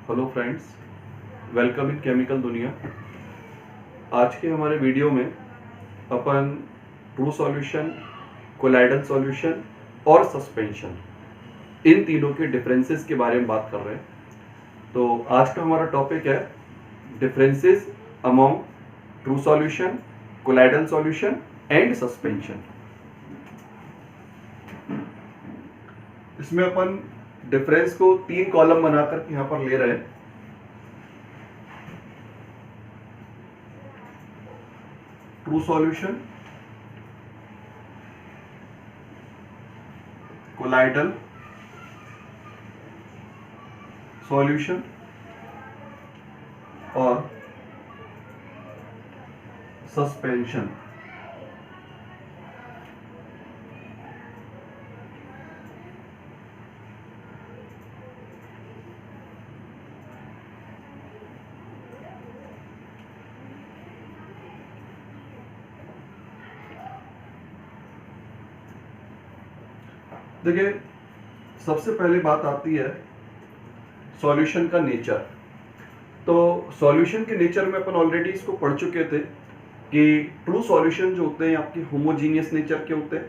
Hello friends, welcome in chemical दुनिया। आज के हमारे वीडियो में अपन ट्रू सॉल्यूशन, कोलाइडल सॉल्यूशन और सस्पेंशन, इन तीनों के डिफरेंसेस के बारे में बात कर रहे हैं। तो आज का हमारा टॉपिक है differences among true solution, colloidal solution and suspension. इसमें अपन डिफरेंस को 3 कॉलम बनाकर यहाँ पर ले रहे हैं। ट्रू सॉल्यूशन, कोलाइडल सॉल्यूशन और सस्पेंशन। देखिए, सबसे पहले बात आती है सॉल्यूशन का नेचर। तो सॉल्यूशन के नेचर में अपन ऑलरेडी इसको पढ़ चुके थे कि ट्रू सॉल्यूशन जो होते हैं आपके होमोजीनियस नेचर के होते हैं,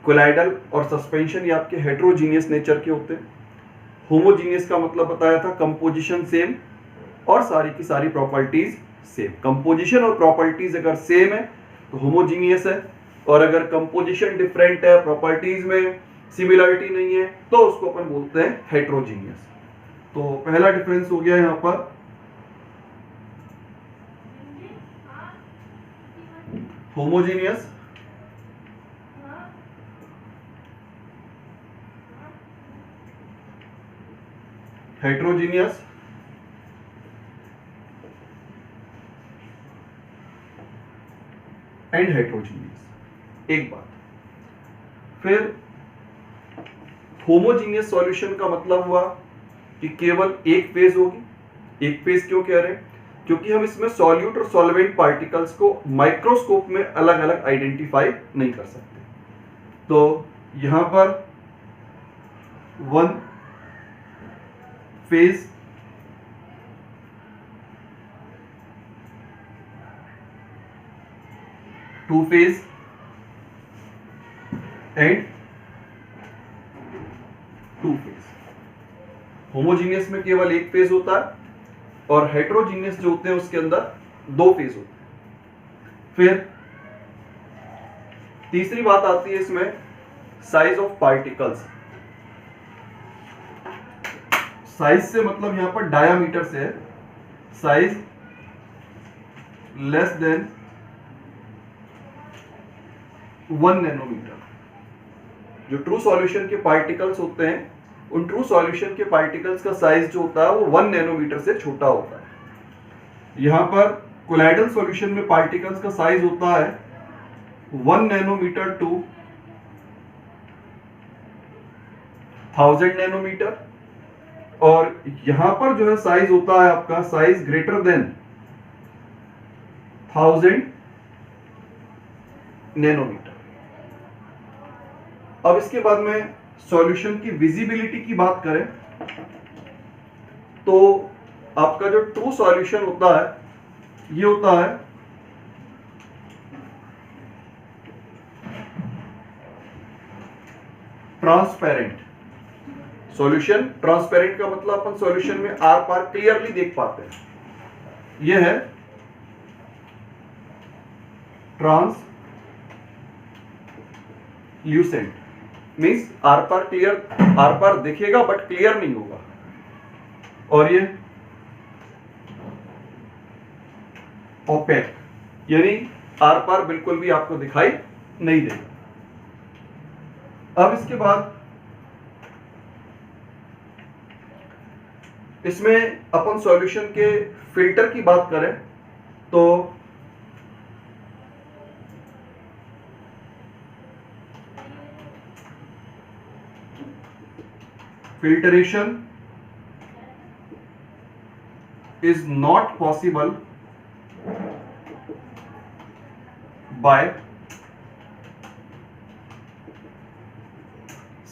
कोलाइडल और सस्पेंशन ये आपके हेट्रोजीनियस नेचर के होते हैं। होमोजीनियस का मतलब बताया था कंपोजिशन सेम और सारी की सारी प्रॉपर्टीज सेम। कंपोजिशन और प्रॉपर्टीज अगर सेम है तो होमोजीनियस है, और अगर कंपोजिशन डिफरेंट है, प्रॉपर्टीज में सिमिलरिटी नहीं है, तो उसको अपन बोलते हैं हेट्रोजीनियस। तो पहला डिफरेंस हो गया यहां पर होमोजीनियस, हेट्रोजीनियस एंड हेट्रोजीनियस। एक बात। फिर होमोजीनियस सॉल्यूशन का मतलब हुआ कि केवल एक फेज होगी। एक फेज क्यों कह रहे हैं? क्योंकि हम इसमें सॉल्यूट और सॉल्वेंट पार्टिकल्स को माइक्रोस्कोप में अलग अलग आइडेंटिफाई नहीं कर सकते। तो यहां पर one phase, two phase and two phase. Homogeneous में केवल एक फेज होता है और हेट्रोजीनियस जो होते हैं उसके अंदर 2 फेज होते हैं। फिर तीसरी बात आती है इसमें साइज ऑफ पार्टिकल्स। साइज से मतलब यहां पर डायामीटर से है। Size less than 1 nanometre. जो ट्रू सॉल्यूशन के पार्टिकल्स होते हैं, उन ट्रू सॉल्यूशन के पार्टिकल्स का साइज जो होता है वो 1 नैनोमीटर से छोटा होता है। यहां पर कोलाइडल सॉल्यूशन में पार्टिकल्स का साइज होता है 1 नैनोमीटर टू 1000 नैनोमीटर, और यहां पर जो है साइज होता है आपका साइज ग्रेटर देन 1000 नैनोमीटर। अब इसके बाद में सॉल्यूशन की विजिबिलिटी की बात करें तो आपका जो ट्रू सॉल्यूशन होता है ये होता है ट्रांसपेरेंट सॉल्यूशन। ट्रांसपेरेंट का मतलब अपन सॉल्यूशन में आर पार क्लियरली देख पाते हैं। यह है ट्रांसल्यूसेंट, मींस आर पार दिखेगा बट क्लियर नहीं होगा। और ये ओपेक, यानी आर पार बिल्कुल भी आपको दिखाई नहीं देगा। अब इसके बाद इसमें अपन सॉल्यूशन के फिल्टर की बात करें तो filtration is not possible by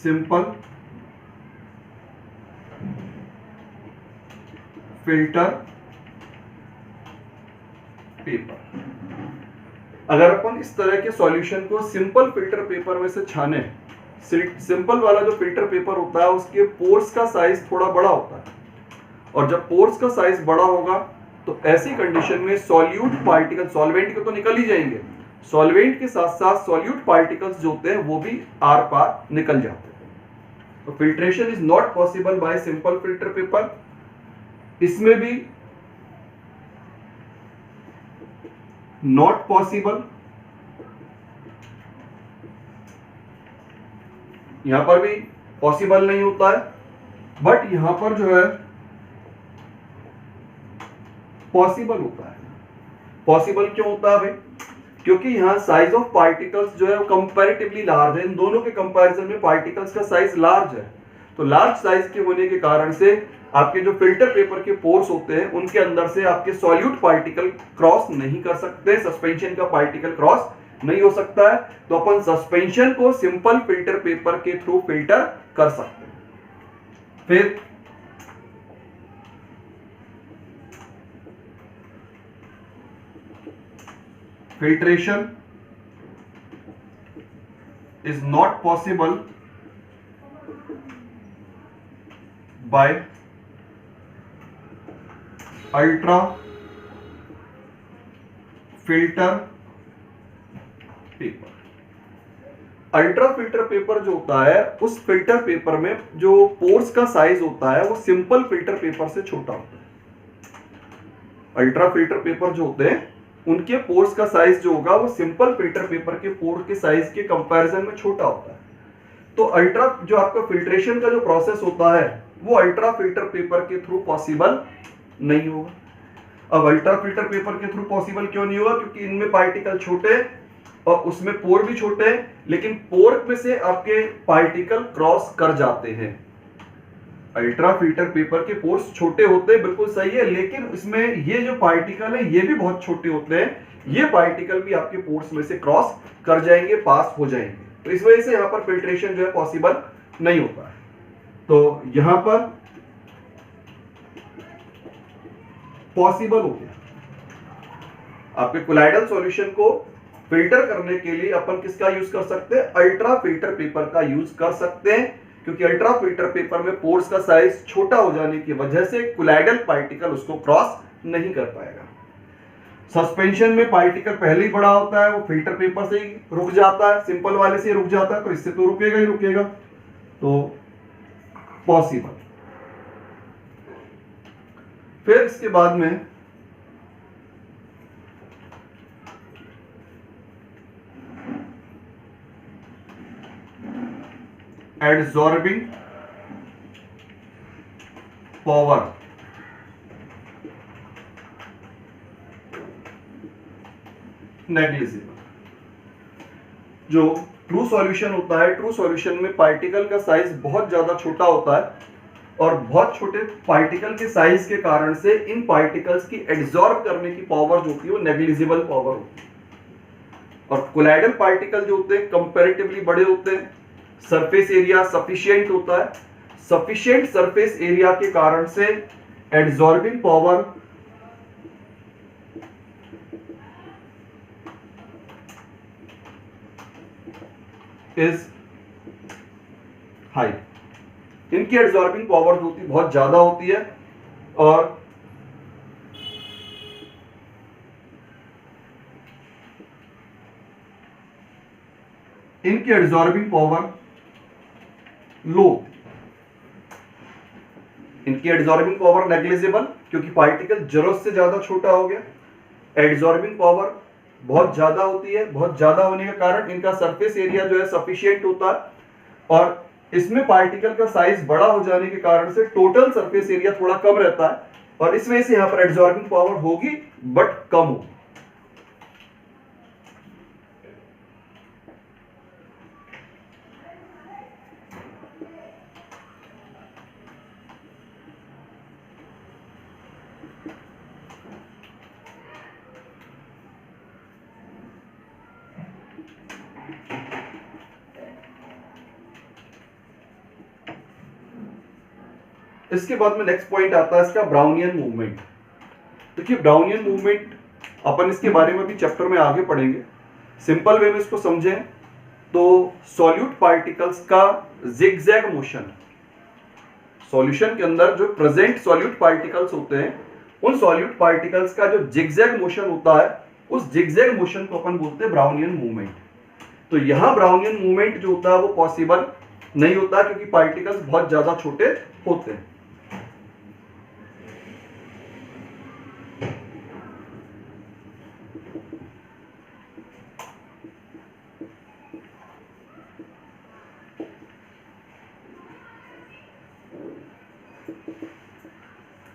simple filter paper. अगर अपन इस तरह के सॉल्यूशन को सिंपल फिल्टर पेपर में से छाने, सिंपल वाला जो फिल्टर पेपर होता है उसके पोर्स का साइज थोड़ा बड़ा होता है, और जब पोर्स का साइज बड़ा होगा तो ऐसी कंडीशन में सॉल्यूट पार्टिकल, सॉल्वेंट के तो निकल ही जाएंगे, सॉल्वेंट के साथ साथ सॉल्यूट पार्टिकल्स जो होते हैं वो भी आर पार निकल जाते हैं। तो filtration is not possible by simple filter paper. इसमें भी नॉट पॉसिबल, यहां पर भी पॉसिबल नहीं होता है, बट यहां पर जो है पॉसिबल होता है। पॉसिबल क्यों होता है भाई? क्योंकि यहां साइज ऑफ पार्टिकल्स जो है वो कंपैरेटिवली लार्ज है, इन दोनों के कंपैरिजन में पार्टिकल्स का साइज लार्ज है। तो लार्ज साइज के होने के कारण से आपके जो फिल्टर पेपर के पोर्स होते हैं उनके अंदर से आपके सॉल्यूट पार्टिकल क्रॉस नहीं कर सकते, सस्पेंशन का पार्टिकल क्रॉस नहीं हो सकता है। तो अपन सस्पेंशन को सिंपल फिल्टर पेपर के थ्रू फिल्टर कर सकते हैं। फिर filtration is not possible by ultra filter paper. Ultra filter paper जो होता है उस फिल्टर पेपर में जो पोर्स का साइज होता है वो सिंपल फिल्टर पेपर से छोटा होता है। अल्ट्रा फिल्टर पेपर जो होते हैं उनके पोर्स का साइज जो होगा वो सिंपल फिल्टर पेपर के पोर के साइज के कंपैरिजन में छोटा होता है। तो अल्ट्रा जो आपका फिल्ट्रेशन का जो प्रोसेस होता है वो अल्ट्रा फिल्टर पेपर के थ्रू पॉसिबल नहीं होगा। अब अल्ट्रा फिल्टर पेपर के थ्रू पॉसिबल क्यों नहीं होगा? क्योंकि इनमें पार्टिकल छोटे और उसमें पोर भी छोटे हैं, लेकिन पोर में से आपके पार्टिकल क्रॉस कर जाते हैं। अल्ट्रा फिल्टर पेपर के पोर्स छोटे होते हैं, बिल्कुल सही है, लेकिन इसमें ये जो पार्टिकल है ये भी बहुत छोटे होते हैं, ये पार्टिकल भी आपके पोर्स में से क्रॉस कर जाएंगे, पास हो जाएंगे। तो इस वजह से यहां पर फिल्ट्रेशन जो है पॉसिबल नहीं होता है। तो यहां पर पॉसिबल हो गया। आपके कोलाइडल सॉल्यूशन को फिल्टर करने के लिए अपन किसका यूज कर सकते हैं? अल्ट्रा फिल्टर पेपर का यूज कर सकते हैं, क्योंकि अल्ट्रा फिल्टर पेपर में पोर्स का साइज छोटा हो जाने की वजह से कोलाइडल पार्टिकल उसको क्रॉस नहीं कर पाएगा। सस्पेंशन में पार्टिकल पहले ही बड़ा होता है, वो फिल्टर पेपर से ही रुक जाता है, सिंपल वाले से ही रुक जाता है, तो इससे तो रुकेगा ही रुकेगा। तो पॉसिबल। फिर इसके बाद में एडजॉर्बिंग पावर, नेग्लिजिबल। जो ट्रू सॉल्यूशन होता है, ट्रू सॉल्यूशन में पार्टिकल का साइज बहुत ज्यादा छोटा होता है, और बहुत छोटे पार्टिकल के साइज के कारण से इन पार्टिकल्स की एड्सॉर्ब करने की पावर जो होती है वो नेग्लिजिबल पावर होती है। और कोलाइडल पार्टिकल जो होते हैं कंपैरेटिवली बड़े होते हैं, सरफेस एरिया सफिशिएंट होता है, सफिशिएंट सरफेस एरिया के कारण से एड्सॉर्बिंग पावर इज हाई। इनकी एड्सॉर्बिंग पावर जो होती है बहुत ज्यादा होती है, और इनकी एड्सॉर्बिंग पावर लो। इनकी एड्सॉर्बिंग पावर नेग्लिजिबल, क्योंकि पार्टिकल जरूरत से ज्यादा छोटा हो गया। एड्सॉर्बिंग पावर बहुत ज्यादा होती है, बहुत ज्यादा होने के कारण इनका सरफेस एरिया जो है सफिशिएंट होता है, और इसमें पार्टिकल का साइज बड़ा हो जाने के कारण से टोटल सरफेस एरिया थोड़ा कम रहता है, और इस वजह से यहां पर एड्सॉर्बिंग पावर होगी बट कम होगी। इसके बाद में नेक्स्ट पॉइंट आता है इसका ब्राउनियन मूवमेंट। देखिए ब्राउनियन मूवमेंट अपन इसके बारे में भी चैप्टर में आगे पढ़ेंगे। सिंपल वे में इसको समझें तो सॉल्यूट पार्टिकल्स का जिगजैग मोशन, सॉल्यूशन के अंदर जो प्रेजेंट सॉल्यूट पार्टिकल्स होते हैं उन सॉल्यूट पार्टिकल्स का जो जिगजैग मोशन होता है उस जिगजैग मोशन को अपन बोलते हैं ब्राउनियन मूवमेंट। तो यहां ब्राउनियन मूवमेंट जो होता है वो पॉसिबल नहीं होता क्योंकि पार्टिकल्स बहुत ज्यादा छोटे होते हैं।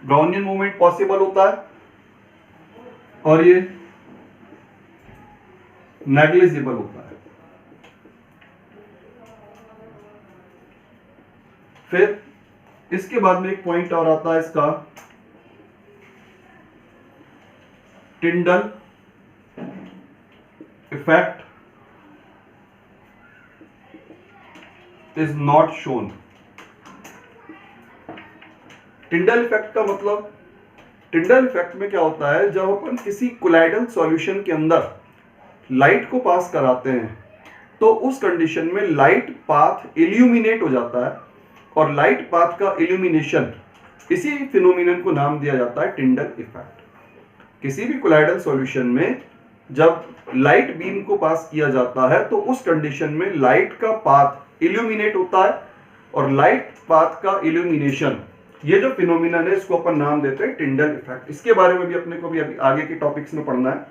ब्राउनियन मूवमेंट पॉसिबल होता है और ये नेग्लिजिबल होता है। फिर इसके बाद में एक पॉइंट और आता है इसका Tyndall effect is not shown. Tyndall effect का मतलब, टिंडल इफेक्ट में क्या होता है, जब अपन किसी कोलाइडल सॉल्यूशन के अंदर लाइट को पास कराते हैं तो उस कंडीशन में लाइट पाथ इल्यूमिनेट हो जाता है और लाइट पाथ का इल्यूमिनेशन, इसी फिनोमिनन को नाम दिया जाता है टिंडल इफेक्ट। किसी भी कोलाइडल सॉल्यूशन में जब लाइट बीम को पास किया जाता है तो उस कंडीशन में लाइट का पाथ इल्यूमिनेट होता है और लाइट पाथ का इल्यूमिनेशन, ये जो फिनोमिनन है इसको अपन नाम देते हैं टिंडल इफेक्ट। इसके बारे में भी अपने को भी अभी आगे के टॉपिक्स में पढ़ना है।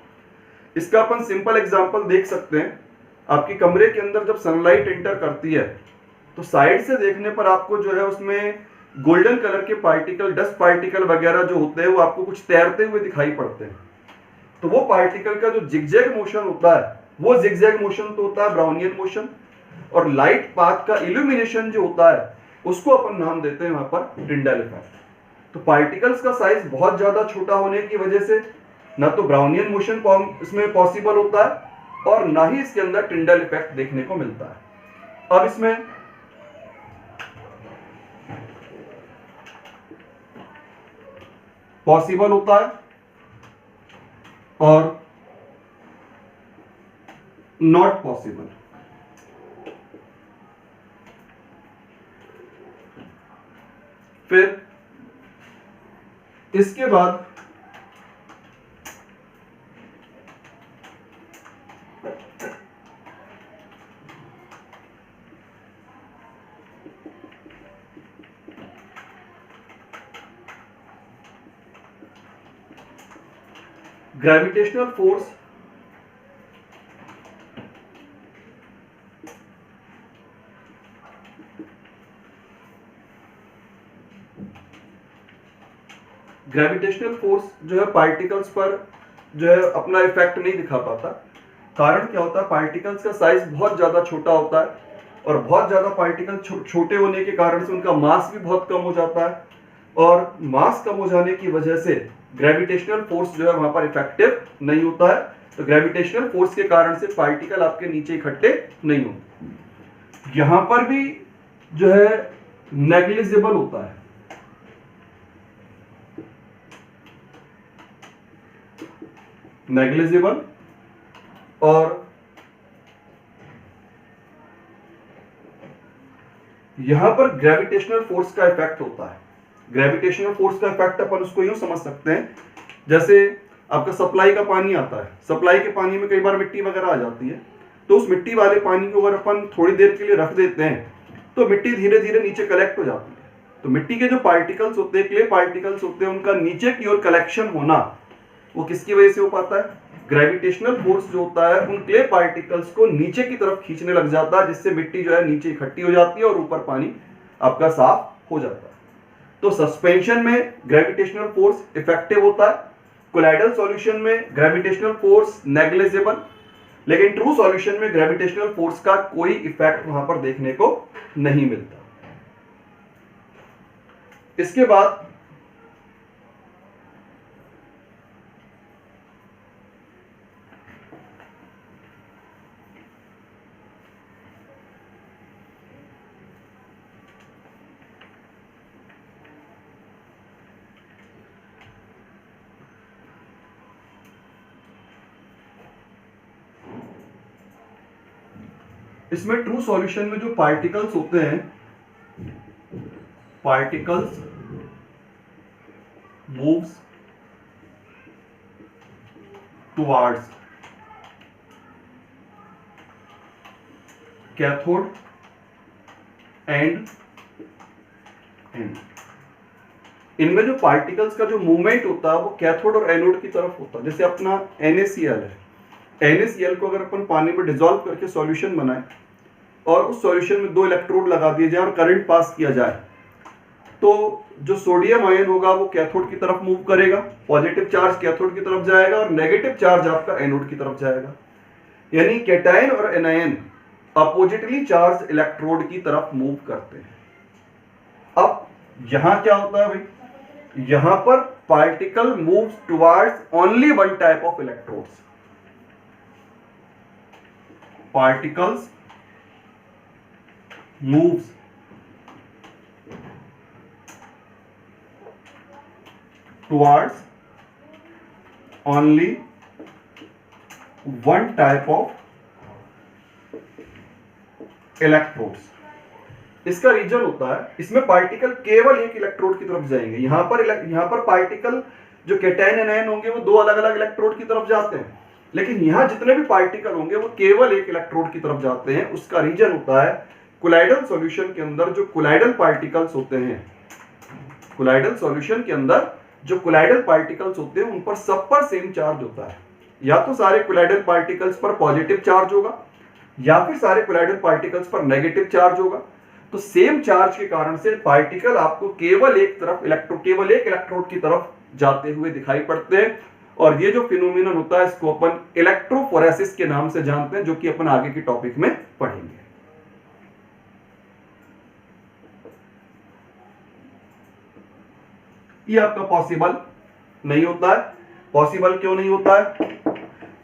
इसका अपन सिंपल एग्जांपल देख सकते हैं। आपके कमरे के अंदर जब सनलाइट एंटर करती है तो साइड से देखने पर आपको जो है उसमें गोल्डन कलर के पार्टिकल, डस्ट पार्टिकल वगैरह जो होते हैं वो आपको कुछ तैरते हुए दिखाई पड़ते हैं। तो वो पार्टिकल का जो जिगजैग मोशन होता है वो जिगजैग मोशन तो होता है ब्राउनियन मोशन, और लाइट पाथ का इल्यूमिनेशन जो होता है उसको अपन नाम देते हैं वहां पर टिंडल इफेक्ट। तो पार्टिकल्स का साइज बहुत ज्यादा छोटा होने की वजह से ना तो ब्राउनियन मोशन इसमें पॉसिबल होता है और ना ही इसके अंदर टिंडल इफेक्ट देखने को मिलता है। अब इसमें पॉसिबल होता है और नॉट पॉसिबल। फिर इसके बाद ग्रेविटेशनल फोर्स जो है पार्टिकल्स पर जो है अपना इफेक्ट नहीं दिखा पाता। कारण क्या होता है, पार्टिकल्स का साइज बहुत ज्यादा छोटा होता है और बहुत ज्यादा पार्टिकल छोटे होने के कारण से उनका मास भी बहुत कम हो जाता है और मास कम हो जाने की वजह से ग्रेविटेशनल फोर्स जो है वहां पर इफेक्टिव नहीं होता है। तो ग्रेविटेशनल फोर्स के कारण से पार्टिकल आपके नीचे इकट्ठे नहीं होते। यहां पर भी जो है नेग्लिजिबल होता है। नेग्लिजिबल और यहां पर ग्रेविटेशनल फोर्स का इफेक्ट होता है। ग्रेविटेशनल फोर्स का इफेक्ट अपन उसको यूं समझ सकते हैं, जैसे आपका सप्लाई का पानी आता है, सप्लाई के पानी में कई बार मिट्टी वगैरह आ जाती है, तो उस मिट्टी वाले पानी को अगर अपन थोड़ी देर के लिए रख देते हैं तो मिट्टी धीरे धीरे नीचे कलेक्ट हो जाती है। तो मिट्टी के जो पार्टिकल्स होते हैं, क्ले पार्टिकल्स होते हैं, उनका नीचे की ओर कलेक्शन होना वो किसकी वजह से हो पाता है, ग्रेविटेशनल फोर्स जो होता है उन क्ले पार्टिकल्स को नीचे की तरफ खींचने लग जाता है, जिससे मिट्टी जो है नीचे इकट्ठी हो जाती है और ऊपर पानी आपका साफ हो जाता है। तो सस्पेंशन में ग्रेविटेशनल फोर्स इफेक्टिव होता है, कोलाइडल सॉल्यूशन में ग्रेविटेशनल फोर्स नेग्लिजिबल, लेकिन ट्रू सॉल्यूशन में ग्रेविटेशनल फोर्स का कोई इफेक्ट वहां पर देखने को नहीं मिलता। इसके बाद इसमें ट्रू सॉल्यूशन में जो पार्टिकल्स होते हैं, particles moves towards cathode and anode. इनमें जो पार्टिकल्स का जो मूवमेंट होता है वो कैथोड और एनोड की तरफ होता है। जैसे अपना NaCl है, NaCl को अगर अपन पानी में डिसॉल्व करके सॉल्यूशन बनाए और उस सॉल्यूशन में 2 इलेक्ट्रोड लगा दिए जाए और करंट पास किया जाए, तो जो सोडियम आयन होगा वो कैथोड की तरफ मूव करेगा, पॉजिटिव चार्ज कैथोड की तरफ जाएगा और नेगेटिव चार्ज आपका एनोड की तरफ जाएगा। यानी कैटायन और एनायन अपोजिटली चार्ज इलेक्ट्रोड की तरफ मूव करते हैं। अब यहां क्या होता है भाई, यहां पर particle moves towards only one type of electrodes. Particles moves towards only one type of electrodes. इसका रीजन होता है, इसमें पार्टिकल केवल एक इलेक्ट्रोड की तरफ जाएंगे। यहां पर पार्टिकल जो कैटायन एनायन होंगे वो 2 अलग अलग इलेक्ट्रोड की तरफ जाते हैं, लेकिन यहां जितने भी पार्टिकल होंगे वो केवल एक इलेक्ट्रोड की तरफ जाते हैं। उसका रीजन होता है कोलाइडल सॉल्यूशन के अंदर जो कोलाइडल पार्टिकल्स होते हैं, कोलाइडल सॉल्यूशन के अंदर जो कोलाइडल पार्टिकल्स होते हैं उन पर सब पर सेम चार्ज होता है। या तो सारे कोलाइडल पार्टिकल्स पर पॉजिटिव चार्ज होगा या फिर सारे कोलाइडल पार्टिकल्स पर नेगेटिव चार्ज होगा। तो सेम चार्ज के कारण से पार्टिकल आपको केवल एक इलेक्ट्रोड की तरफ जाते हुए दिखाई पड़ते हैं। और ये जो फिनोमिनन होता है इसको अपन इलेक्ट्रोफोरेसिस के नाम से जानते हैं, जो कि अपन आगे की टॉपिक में पढ़ेंगे। ये आपका पॉसिबल नहीं होता है। पॉसिबल क्यों नहीं होता है?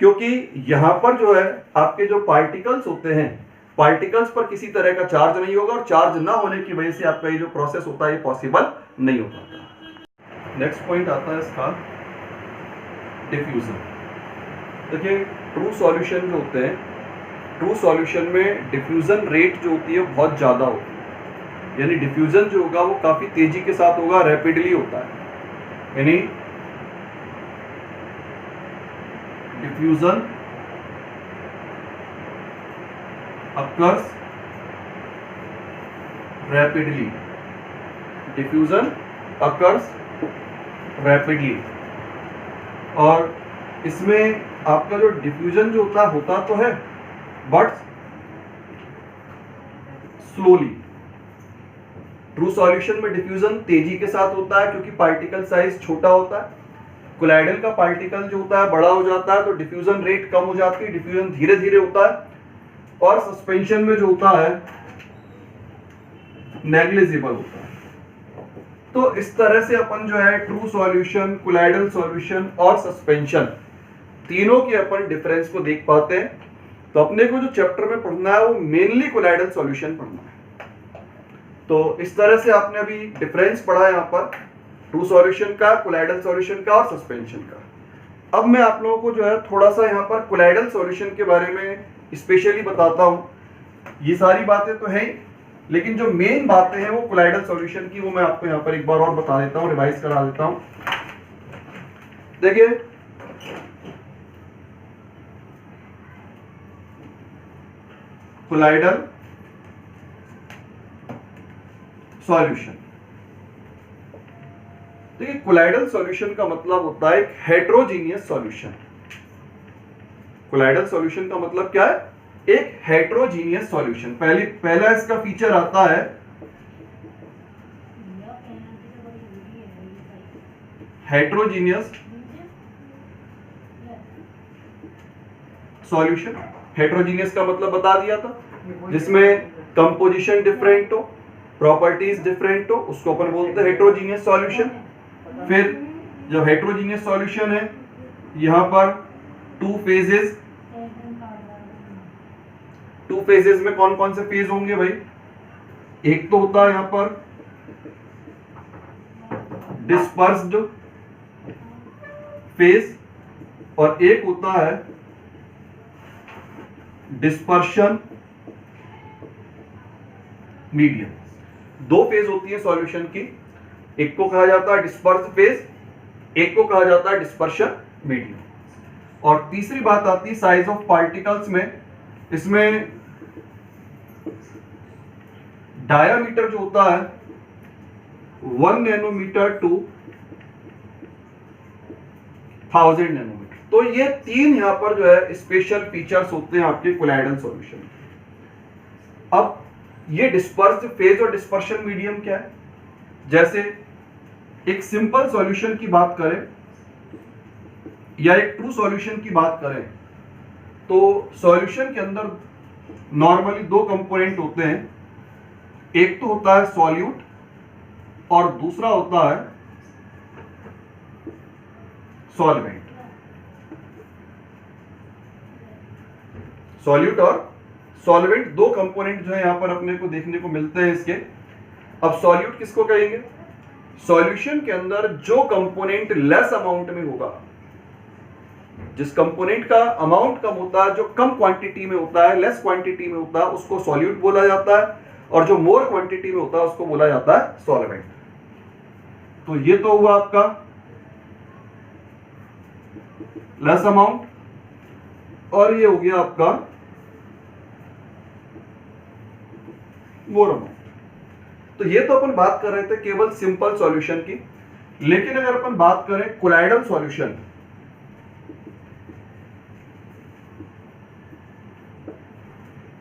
क्योंकि यहां पर जो है आपके जो पार्टिकल्स होते हैं, पार्टिकल्स पर किसी तरह का चार्ज नहीं होगा और चार्ज ना होने की वजह से आपका ये जो प्रोसेस होता है ये पॉसिबल नहीं हो पाता। नेक्स्ट पॉइंट आता है इसका डिफ्यूजन। देखिए ट्रू सॉल्यूशन जो होते हैं, ट्रू सॉल्यूशन में डिफ्यूजन रेट जो होती है बहुत ज्यादा होती है। यानी डिफ्यूजन जो होगा वो काफी तेजी के साथ होगा, रैपिडली होता है। यानी diffusion occurs rapidly, diffusion occurs rapidly। और इसमें आपका जो डिफ्यूजन जो होता तो है बट स्लोली। ट्रू सॉल्यूशन में डिफ्यूजन तेजी के साथ होता है क्योंकि पार्टिकल साइज छोटा होता है। कोलाइडल का पार्टिकल जो होता है बड़ा हो जाता है तो डिफ्यूजन रेट कम हो जाती है, डिफ्यूजन धीरे धीरे होता है। और सस्पेंशन में जो होता है नेग्लिजिबल होता है। तो इस तरह से अपन जो है ट्रू सॉल्यूशन, कोलाइडल सॉल्यूशन और सस्पेंशन तीनों के अपन डिफरेंस को देख पाते हैं। तो अपने को जो चैप्टर में पढ़ना है वो मेनली कोलाइडल सॉल्यूशन पढ़ना है। तो इस तरह से आपने अभी डिफरेंस पढ़ा यहाँ पर ट्रू सॉल्यूशन का, कोलाइडल सॉल्यूशन का और सस्पेंशन का। अब मैं आप लोगों को जो है थोड़ा सा यहाँ पर कोलाइडल सॉल्यूशन के बारे में स्पेशली बताता हूं। ये सारी बातें तो हैं, लेकिन जो मेन बातें हैं वो कोलाइडल सॉल्यूशन की, वो मैं आपको यहाँ पर एक बार और बता देता हूं, रिवाइज करा देता हूं। देखिए कोलाइडल सॉल्यूशन, देखिए कोलाइडल सॉल्यूशन का मतलब होता है एक हेट्रोजीनियस सॉल्यूशन। कोलाइडल सॉल्यूशन का मतलब क्या है? एक हेट्रोजीनियस सॉल्यूशन। पहला इसका फीचर आता है हेट्रोजीनियस सॉल्यूशन। हेट्रोजीनियस का मतलब बता दिया था, जिसमें कंपोजिशन डिफरेंट हो, प्रॉपर्टीज डिफरेंट हो, उसको अपन बोलते हैं हेट्रोजीनियस सॉल्यूशन। फिर जब हेट्रोजीनियस सॉल्यूशन है, यहां पर टू फेजेस में कौन कौन से फेज होंगे भाई? एक तो होता है यहां पर डिस्पर्स्ड फेज और एक होता है डिस्पर्शन मीडियम। दो फेज होती है सॉल्यूशन की, एक को कहा जाता है डिस्पर्स फेज, एक को कहा जाता है डिस्पर्शन मीडियम। और तीसरी बात आती है साइज ऑफ पार्टिकल्स में। इसमें डायामीटर जो होता है 1 नैनोमीटर टू 1000 नैनोमीटर। तो ये तीन यहां पर जो है स्पेशल फीचर्स होते हैं आपके कोलाइडल सॉल्यूशन। अब ये डिस्पर्स फेज और डिस्पर्शन मीडियम क्या है? जैसे एक सिंपल सॉल्यूशन की बात करें या एक ट्रू सॉल्यूशन की बात करें, तो सॉल्यूशन के अंदर नॉर्मली दो कंपोनेंट होते हैं। एक तो होता है सॉल्यूट और दूसरा होता है सॉल्वेंट। सॉल्यूट और सॉल्वेंट दो कंपोनेंट जो है यहां पर अपने को देखने को मिलते हैं इसके। अब सॉल्यूट किसको कहेंगे? सॉल्यूशन के अंदर जो कंपोनेंट लेस अमाउंट में होगा, जिस कंपोनेंट का अमाउंट कम होता है, जो कम क्वांटिटी में होता है, लेस क्वांटिटी में होता है, उसको सॉल्यूट बोला जाता है। और जो मोर क्वांटिटी में होता है उसको बोला जाता है सॉल्वेंट। तो ये तो हुआ आपका लेस अमाउंट, और ये हो गया आपका मोर अमाउंट। तो ये तो अपन बात कर रहे थे केवल सिंपल सॉल्यूशन की। लेकिन अगर अपन बात करें कोलाइडल सॉल्यूशन,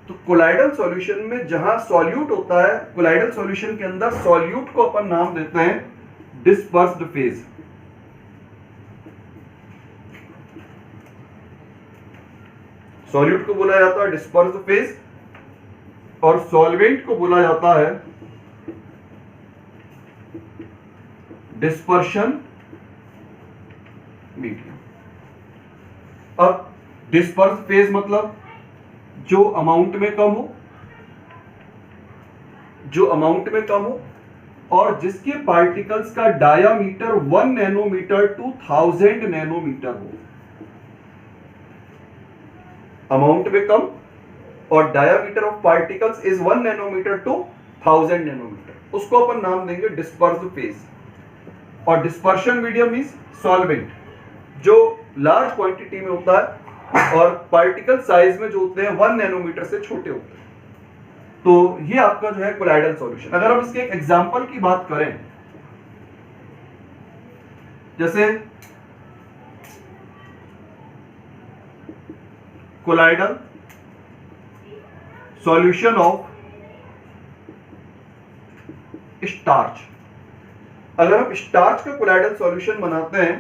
तो कोलाइडल सॉल्यूशन में जहां सॉल्यूट होता है, कोलाइडल सॉल्यूशन के अंदर सॉल्यूट को अपन नाम देते हैं डिस्पर्स्ड फेज। सॉल्यूट को बोला जाता है डिस्पर्स्ड फेज और सॉल्वेंट को बोला जाता है डिस्पर्शन मीडियम। अब डिस्पर्स फेज मतलब जो अमाउंट में कम हो, जो अमाउंट में कम हो और जिसके पार्टिकल्स का डायामीटर 1 नैनोमीटर टू 1000 नैनोमीटर हो। अमाउंट में कम और diameter of particles is 1 nanometre to 1000 nanometre, उसको अपन नाम देंगे डिस्पर्स्ड फेज। और डिस्पर्शन मीडियम मींस सॉल्वेंट, जो लार्ज क्वांटिटी में होता है और पार्टिकल साइज में जो होते हैं 1 नैनोमीटर से छोटे होते हैं। तो ये आपका जो है कोलाइडल सॉल्यूशन। अगर हम इसके एक एग्जांपल की बात करें, जैसे कोलाइडल सॉल्यूशन ऑफ स्टार्च। अगर हम स्टार्च का कोलाइडल सॉल्यूशन बनाते हैं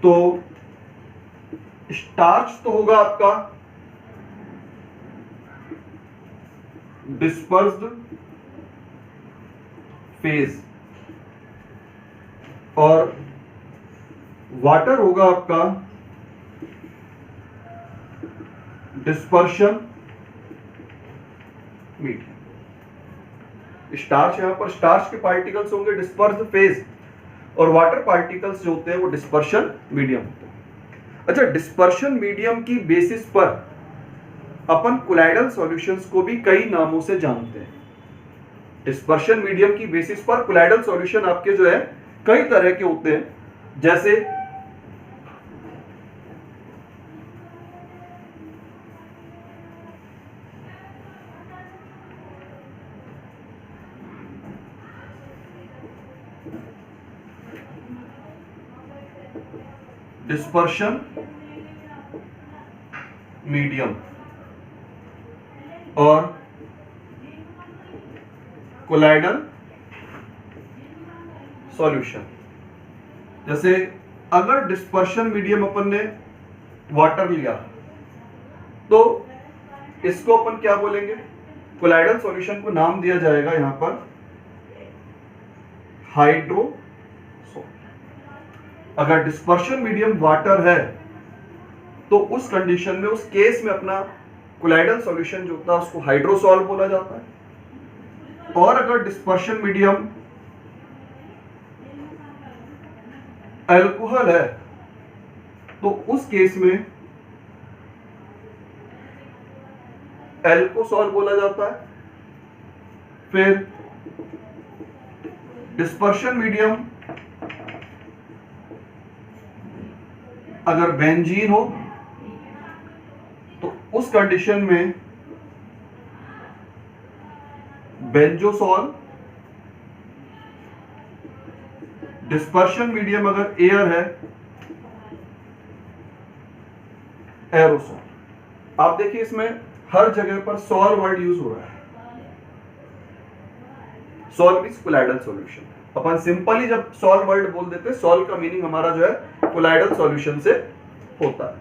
तो स्टार्च तो होगा आपका डिस्पर्स्ड फेज और वाटर होगा आपका डिस्पर्शन मीडियम। स्टार्च यहां पर स्टार्च के पार्टिकल्स होंगे डिस्पर्स्ड फेज और वाटर पार्टिकल्स जो होते हैं वो डिस्पर्शन मीडियम होते हैं। अच्छा, डिस्पर्शन मीडियम की बेसिस पर अपन कोलाइडल सॉल्यूशंस को भी कई नामों से जानते हैं। डिस्पर्शन मीडियम की बेसिस पर कोलाइडल सॉल्यूशन आपके जो है कई तरह के होते हैं, जैसे डिस्पर्शन मीडियम और कोलाइडल सॉल्यूशन। जैसे अगर डिस्पर्शन मीडियम अपन ने वाटर लिया तो इसको अपन क्या बोलेंगे? कोलाइडल सॉल्यूशन को नाम दिया जाएगा यहां पर हाइड्रो। अगर डिस्पर्शन मीडियम वाटर है तो उस कंडीशन में, उस केस में अपना कोलाइडल सॉल्यूशन जो होता है उसको हाइड्रोसॉल बोला जाता है। और अगर डिस्पर्शन मीडियम अल्कोहल है तो उस केस में एल्कोसॉल बोला जाता है। फिर डिस्पर्शन मीडियम अगर बेंजीन हो तो उस कंडीशन में बेंजोसॉल, डिस्पर्शन मीडियम अगर एयर है एरोसॉल। आप देखिए इसमें हर जगह पर सॉल वर्ड यूज हो रहा है। Sol means colloidal solution. अपन सिंपली जब सॉल वर्ड बोल देते हैं, सॉल का मीनिंग हमारा जो है कोलाइडल सॉल्यूशन से होता है।